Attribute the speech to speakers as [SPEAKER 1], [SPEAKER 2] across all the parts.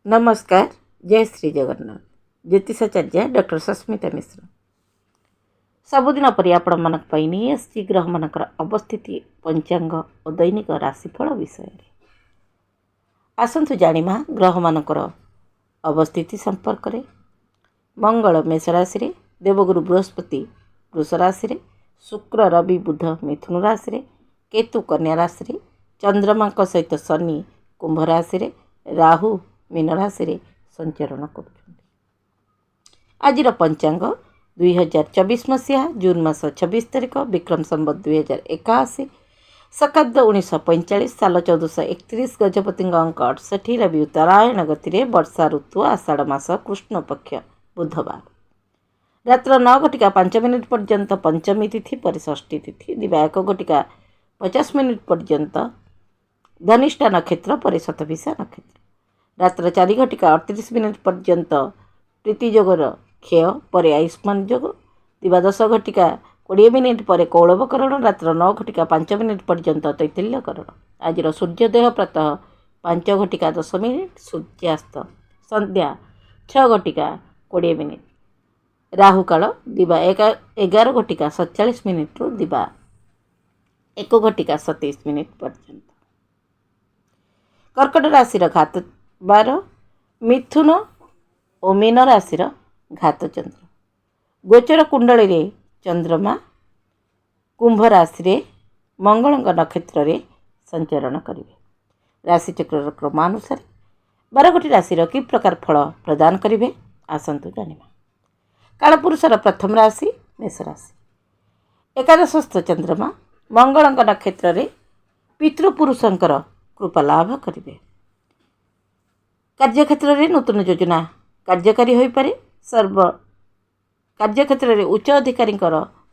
[SPEAKER 1] नमस्कार। जय श्री जगन्नाथ। ज्योतिषाचार्य डॉक्टर सस्मिता मिश्र सबुदिन पर आपण मानक नहीं आसी ग्रह मानकर अवस्थिति पंचांग और दैनिक राशिफल विषय आसतु जानिमा ग्रह मानकर अवस्थिति संपर्क में। मंगल मेष राशि, देवगुरु बृहस्पति वृष राशि, शुक्र रवि बुध मिथुन राशि, केतु कन्या राशि, चंद्रमा सहित शनि कुंभ राशि, राहु मीन राशि संचरण कर। आज पंचांग 2024 मसीहा जून मास 26 तारिख विक्रम संवत 2081 शकाब्द 1945 साल 1431 गजपति अंक 68 रवि उत्तरायण गति वर्षा ऋतु आषाढ़ मास कृष्ण पक्ष बुधवार रात्र 9:05 पर्यंत पंचमी तिथि पर षष्ठी तिथि दिवा 1:50 पर्यंत धनिष्ठा नक्षत्र पर शतभिषा नक्षत्र रात्र 4:38 पर्यंत प्रीति जोगर क्षय पर आयुष्मान जोग दिवा 10:20 पर कौलवकरण रात्र 9:05 पर्यंत तैतल्यकरण। आज सूर्योदय प्रातः 5:10 सूर्यास्त संध्या 6:20 राहुकाल दिवा 11:47 रु दिवा 1:27 पर्यंत। कर्कट राशि घात 12 मिथुन और मीन राशि घात चंद्र गोचर कुंडली रे चंद्रमा कुंभ राशि मंगल नक्षत्र रे संचरण करेंगे। राशिचक्र क्रमानुसार 12 राशि कि प्रकार फल प्रदान करेंगे आसतु जानिबा। कालपुरुषर प्रथम राशि मेष राशि एकादशस्थ चंद्रमा मंगल नक्षत्र रे पितृपुरुषंकर कृपा लाभ करेंगे। कार्यक्षेत्र में नूतन योजना कार्यकारी हो पारे। सर्व कार्यक्षेत्र में उच्च अधिकारी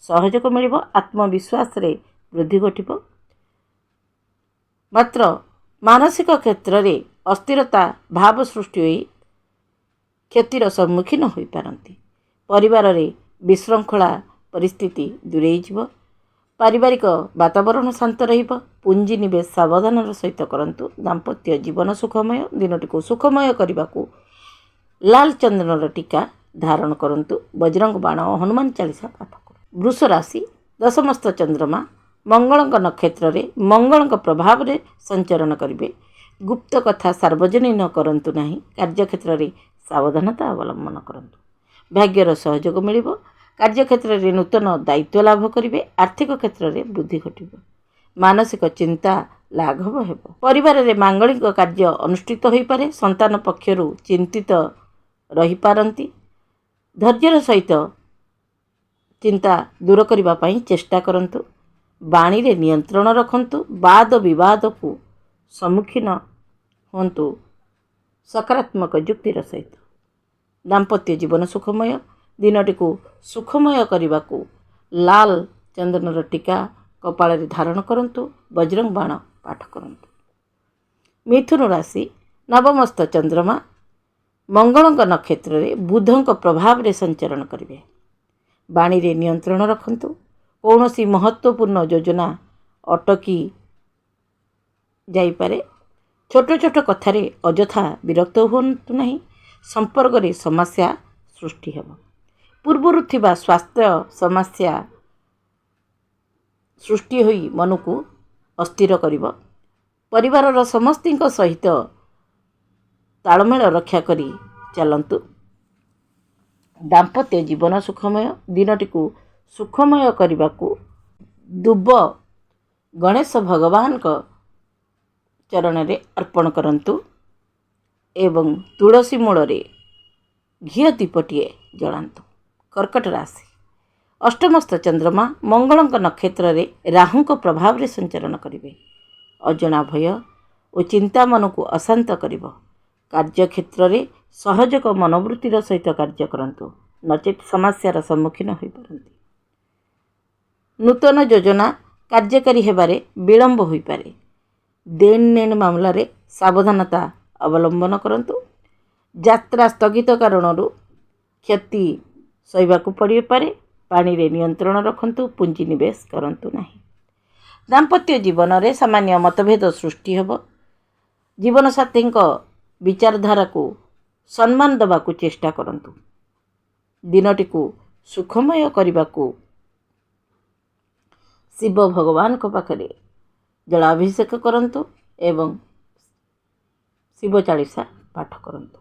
[SPEAKER 1] सहयोग मिल आत्मविश्वास रे वृद्धि घटिब। मात्र मानसिक क्षेत्र में अस्थिरता भाव सृष्टि हो क्षतिर सम्मुखीन हो पारती। परिवार रे विशृंखला परिस्थिति दूरे जीव। पारिवारिक वातावरण शांत रहिब। पुंजी निवेश सावधान सहित करंतु। दाम्पत्य जीवन सुखमय। दिनटी को सुखमय करने को लाल चंदन टीका धारण करंतु। बजरंग बाण हनुमान चालीसा पाठ कर। वृष राशि दशमस्थ चंद्रमा मंगल नक्षत्र रे मंगल प्रभाव रे संचरण करेंगे। गुप्त कथा सार्वजनीन करंतु नहीं। कार्यक्षेत्र में सावधानता अवलंबन करंतु। भाग्यर सहयोग मिलिब। कार्यक्षेत्र में नूतन दायित्व लाभ करेंगे। आर्थिक क्षेत्र में वृद्धि घटिब। मानसिक चिंता लाघव हेब। परिवार में मांगलिक कार्य अनुष्ठित हो पारे। संतान पक्षरु चिंतित रही पारंती। धैर्यर सहित चिंता दूर करने चेष्टा करंतु। वाणी रे नियंत्रण रखंतु। वाद विवाद को सम्मुखीन होंतु सकारात्मक युक्तिर सहित। दाम्पत्य जीवन सुखमय। दिनटी को सुखमय करने को लाल चंदन टीका कपाल धारण करंतु। बजरंग बाण पाठ करंतु। मिथुन राशि नवमस्थ चंद्रमा मंगल नक्षत्र रे बुधंक प्रभाव रे संचरण करेंगे। वाणी रे नियंत्रण रखंतु। कौन सी महत्वपूर्ण योजना अटकी जाइपारे। छोट छोट कथारे अजथा विरक्त हुंतु नहीं। संपर्क रे समस्या सृष्टि हेब। पूर्वर थिबा स्वास्थ्य समस्या सृष्टि होई मन को अस्थिर करिब। परिवार समस्त सहित तालमेल रक्षा करी चलंतु। दाम्पत्य जीवन सुखमय। दिनटी को सुखमय करने को दुब गणेश भगवान का चरण रे अर्पण करंतु एवं तुलसी मूल रे घी दीपटिए जलांतु। कर्कट राशि अष्टमस्थ चंद्रमा मंगल नक्षत्र रे राहु प्रभाव रे संचरण करेंगे। अजना भय और चिंता मन को अशांत करिब। कार्यक्षेत्र में सहयोग मनोवृत्तिर सहित कार्य करंतु। नचेत समस्यार सम्मुखीन हो पारंती। नूतन योजना कार्यकारी हेबारे विलंब हो पारे। देन नेन मामला रे सावधानता अवलंबन करंतु। यात्रा स्थगित कारणरू क्षति सहिबाकू पड़ी पारे। पानी रे नियंत्रण रखंतु। पुंजी निवेश करंतु नहीं। दाम्पत्य जीवन में सामान्य मतभेद सृष्टि हेब। जीवनसाथी विचारधारा को सम्मान देवाकू चेष्टा करंतु। दिनटी को सुखमय करने को शिव भगवान को पाखरे जलाभिषेक करंतु एवं शिव चालीसा पाठ करंतु।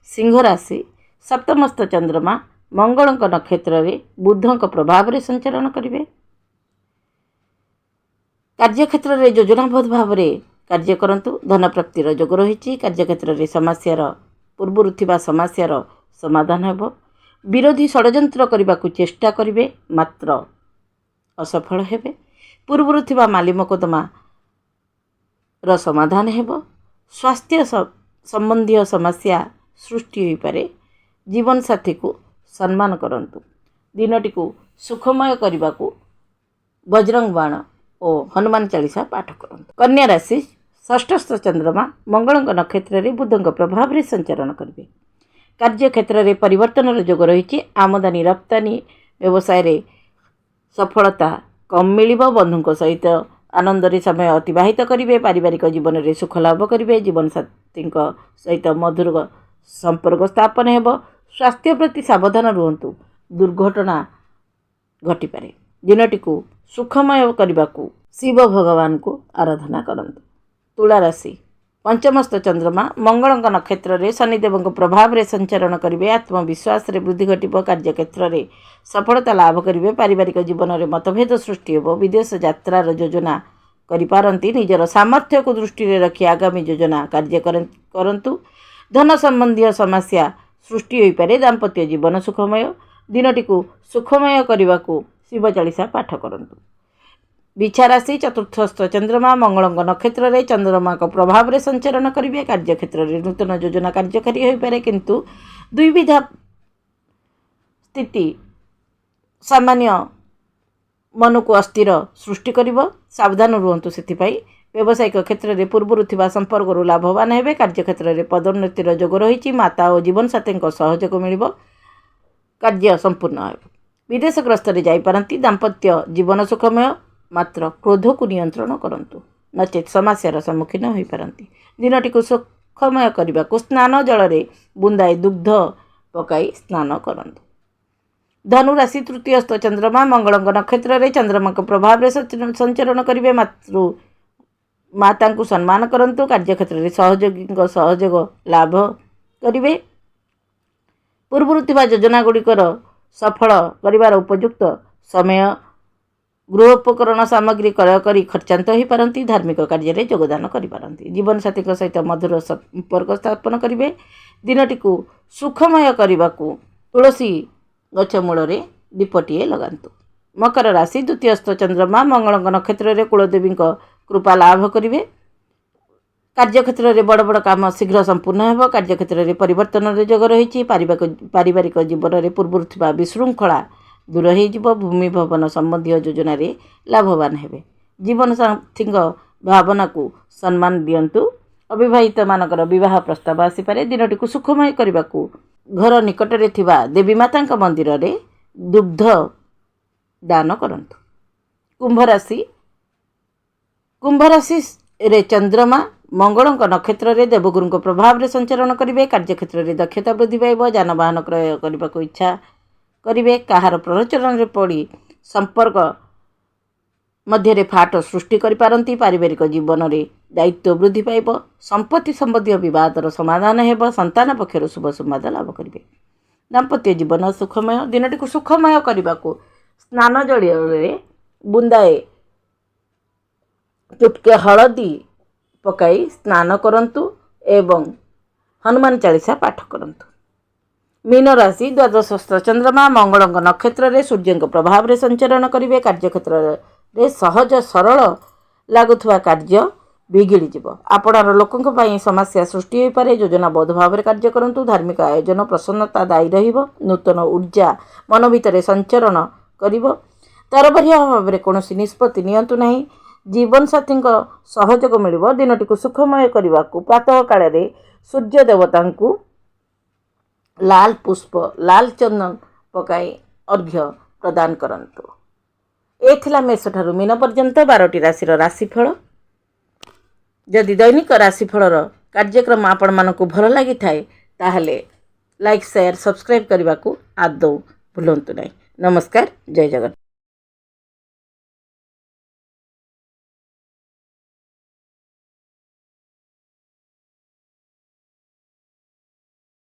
[SPEAKER 1] सिंह राशि सप्तमस्थ चंद्रमा मंगल नक्षत्र में बुध प्रभाव में संचरण करेंगे। कार्यक्षेत्र में योजनाबद्ध भाव में कार्य करंतु। धन प्राप्तिर योग रही। कार्यक्षेत्र में समस्यार पूर्व थिबा समस्यार समाधान हेब। विरोधी षड्यंत्र करने को चेष्टा करेंगे मात्र असफल हेबे। पूर्व थिबा माली मोकदमा र समाधान हेब। स्वास्थ्य संबंधी समस्या सृष्टि हो पारे। जीवन साथी को सम्मान करंतु। दिनटी को सुखमय करने को बजरंग बाण और हनुमान चालीसा पाठ करंतु। कन्या राशि षष्ठस्थ चंद्रमा मंगल नक्षत्र में बुध प्रभाव में संचरण करेंगे। कार्यक्षेत्र में परिवर्तन योग रही। आमदानी रप्तानी व्यवसाय रे सफलता कम मिल। बंधु सहित आनंद समय अतिवाहित करेंगे। पारिवारिक जीवन में सुख लाभ करेंगे। जीवन साथी सहित मधुर संपर्क स्थापन हेब। स्वास्थ्य प्रति सावधान रुहतु। दुर्घटना घटीपे। दिनटी को सुखमय करने को शिव भगवान को आराधना करंतु। तुला राशि पंचमस्थ चंद्रमा मंगल नक्षत्र में शनिदेव प्रभाव में संचरण करेंगे। आत्मविश्वास रे वृद्धि घटिब। कार्यक्षेत्र में सफलता लाभ करेंगे। पारिवारिक जीवन में मतभेद सृष्टि हो। विदेश यात्रार योजना करिपारंती। निजर सामर्थ्य को दृष्टि में रखी आगामी योजना कार्य करंतु। धन संबंधी समस्या सृष्टि हो पारे। दाम्पत्य जीवन सुखमय। दिनटी को सुखमय करने को शिव चालीसा पाठ करंतु। बिछा राशि चतुर्थस्थ चंद्रमा मंगल नक्षत्र में चंद्रमा का प्रभाव में संचरण करेंगे। कार्यक्षेत्र में नूतन योजना कार्यकारी हो पारे किंतु दुविधा स्थिति सामान्य मन को अस्थिर सृष्टि कर। सावधान रुहतु। से व्यावसायिक क्षेत्र में पूर्व थिबा संपर्क लाभवान हेबे। कार्यक्षेत्र में पदोन्नतिर योग रही। माता और जीवन साथी सहयोग मिल। कार्य संपूर्ण हो। विदेश ग्रस्त जापारती। दाम्पत्य जीवन सुखमय। मात्र क्रोध को नियंत्रण करंतु नचेत समस्यार सम्मुखीन हो पारती। दिनटी को सुखमय करने को स्नान जल में बुंदाए दुग्ध पकाई स्नान करंतु। धनु राशि तृतीयस्थ चंद्रमा मंगल नक्षत्र में चंद्रमा के प्रभाव में संचरण करेंगे। माता को सम्मान करंतु। कार्यक्षेत्र में सहयोगी सहयोग लाभ करेंगे। पूर्व थिबा योजना गुड़िकर सफल करिवार उपयुक्त समय। गृहोपकरण सामग्री क्रय कर खर्चांत हो पारती। धार्मिक कार्य में योगदान करिपारंती। जीवन साथी सहित मधुर संपर्क स्थापन करेंगे। दिनटी को सुखमय करने को तुलसी गछ मूल दीपटीए लगांतु। मकर राशि द्वितीयस्थ चंद्रमा मंगल नक्षत्र में कुलदेवी कृपा लाभ करेंगे। कार्यक्षेत्र में बड़ बड़ काम शीघ्र संपूर्ण हो। कार्यक्षेत्र में परिवर्तन योग रही। पारिवारिक जीवन में पूर्व थिबा विशृंखला दूर हो। भूमि भवन संबंधी योजना रे लाभवान हेबे। जीवन साथी भावना को सम्मान दियंतु। अविवाहित मानकर विवाह प्रस्ताव आसीपारे। दिनटी को सुखमय करने को घर निकट में थिबा देवी माता मंदिर रे दुग्ध दान करंतु। कुंभ राशि रे चंद्रमा मंगल नक्षत्र में देवगुरु प्रभाव में संचरण करेंगे। कार्यक्षेत्र में दक्षता वृद्धि पाइब। जानवाहन क्रय करने को इच्छा करेंगे। कहार प्ररोचन में पड़ी संपर्क मध्य फाट सृष्टि करिपारंती। पारिवारिक जीवन में दायित्व वृद्धि पाइब। संपत्ति संबंधी विवादर समाधान हेब। संतान पक्षर शुभ संवाद लाभ करेंगे। दाम्पत्य जीवन सुखमय। दिनटी को सुखमय करने को स्नान जल में बुंदाए चुटके हलदी पकाई स्नान करंतु एवं हनुमान चालीसा पाठ करंतु। मीन राशि द्वादशस्थ चंद्रमा मंगल नक्षत्र में सूर्य प्रभाव में संचरण करेंगे। कार्यक्षेत्र में सहज सरल लगुवा कार्य बिगिड़ी जीव। आपणार लोकों समस्या सृष्टि हो पारे। योजनाबद्ध भाव में कार्य करंतु। धार्मिक आयोजन प्रसन्नता दायी रहिबो। नूतन ऊर्जा मन भितर संचरण करिबो। तरबरिया भाव में कौन निष्पत्ति नियंतु नहीं। जीवन साथी सहयोग मिल। दिनटी को सुखमय करने को प्रातः काल सूर्य देवता को लाल पुष्प लाल चंदन पकाई अर्घ्य प्रदान करंतु। एथिला मेष ठारू मीन पर्यंत 12टी राशि राशिफल। जदि दैनिक राशिफल କାର୍ଯ୍ୟକ୍ରମ ଆପଣମାନଙ୍କୁ ଭଲ ଲାଗିଥାଏ ତାହେଲେ ଲାଇକ୍ ସେୟାର ସବସ୍କ୍ରାଇବ୍ କରିବାକୁ ଆଦୌ ଭୁଲନ୍ତୁ ନାହିଁ। ନମସ୍କାର, ଜୟ ଜଗନ୍ନାଥ।